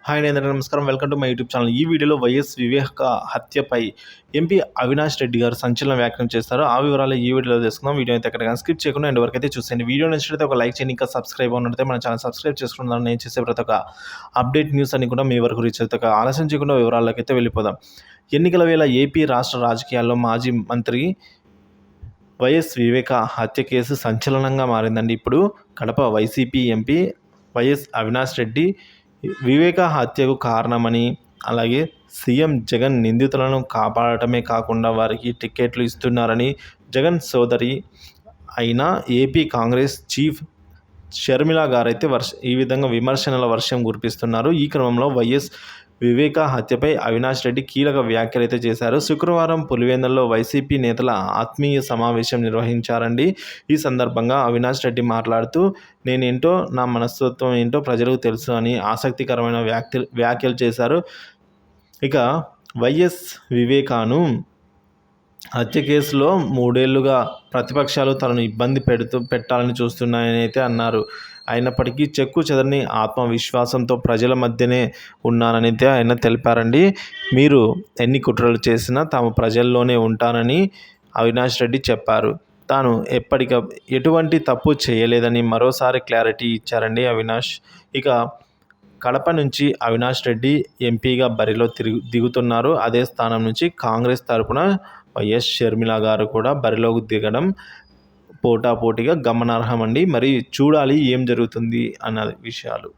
Hi అండి, అందరికీ నమస్కారం. Welcome to my YouTube channel. ఈ వీడియోలో వైఎస్ వివేక హత్యపై ఎంపీ అవినాష్ రెడ్డి గారు సంచలన వ్యాఖ్యలు చేస్తారు. ఆ వివరాలు ఈ వీడియోలో తెలుసుకుందాం. వీడియో అయితే ఎక్కడికైనా స్కిప్ చేయకుండా ఎండ్ వరకు అయితే చూసేయండి. వీడియో నచ్చినట్లయితే ఒక లైక్ చేయండి. ఇంకా సబ్స్క్రైబ్ ఉన్నట్లయితే మన ఛానల్ సబ్స్క్రైబ్ చేసుకుందాం. నేను చేసే ప్రతి ఒక్క అప్డేట్ న్యూస్ అని కూడా మీ వరకు రీచ్ అవుతాయి. ఆలస్యం చేయకుండా వివరాల్లోకి అయితే వెళ్ళిపోదాం. ఎన్నికల వేళ ఏపీ రాష్ట్ర రాజకీయాల్లో మాజీ మంత్రి వైఎస్ వివేక హత్య కేసు సంచలనంగా మారిందండి. ఇప్పుడు కడప వైసీపీ ఎంపీ వైఎస్ అవినాష్ రెడ్డి వివేక హత్యకు కారణమని, అలాగే సీఎం జగన్ నిందితులను కాపాడటమే కాకుండా వారికి టికెట్లు ఇస్తున్నారని జగన్ సోదరి అయిన ఏపీ కాంగ్రెస్ చీఫ్ షర్మిల గారైతే ఈ విధంగా విమర్శనల వర్షం కురిపిస్తున్నారు. ఈ క్రమంలో వైఎస్ వివేక హత్యపై అవినాష్ రెడ్డి కీలక వ్యాఖ్యలు అయితే చేశారు. శుక్రవారం పులివెందులలో వైసీపీ నేతల ఆత్మీయ సమావేశం నిర్వహించారండి. ఈ సందర్భంగా అవినాష్ రెడ్డి మాట్లాడుతూ, నేనేంటో, నా మనస్తత్వం ఏంటో ప్రజలకు తెలుసు అని ఆసక్తికరమైన వ్యాఖ్యలు చేశారు. ఇక వైఎస్ వివేకాను హత్య కేసులో 3 ఏళ్లుగా ప్రతిపక్షాలు తనను ఇబ్బంది పెట్టాలని చూస్తున్నాయని అయితే అన్నారు. అయినప్పటికీ చెక్కు చెదరని ఆత్మవిశ్వాసంతో ప్రజల మధ్యనే ఉన్నానని అయితే ఆయన తెలిపారండి. మీరు ఎన్ని కుట్రలు చేసినా తాము ప్రజల్లోనే ఉంటానని అవినాష్ రెడ్డి చెప్పారు. తాను ఎటువంటి తప్పు చేయలేదని మరోసారి క్లారిటీ ఇచ్చారండి అవినాష్. ఇక కడప నుంచి అవినాష్ రెడ్డి ఎంపీగా బరిలో దిగుతున్నారు. అదే స్థానం నుంచి కాంగ్రెస్ తరపున వైఎస్ షర్మిల గారు కూడా బరిలోకి దిగడం పోటాపోటీగా గమనార్హమండి. మరి చూడాలి ఏం జరుగుతుంది అన్న విషయాలు.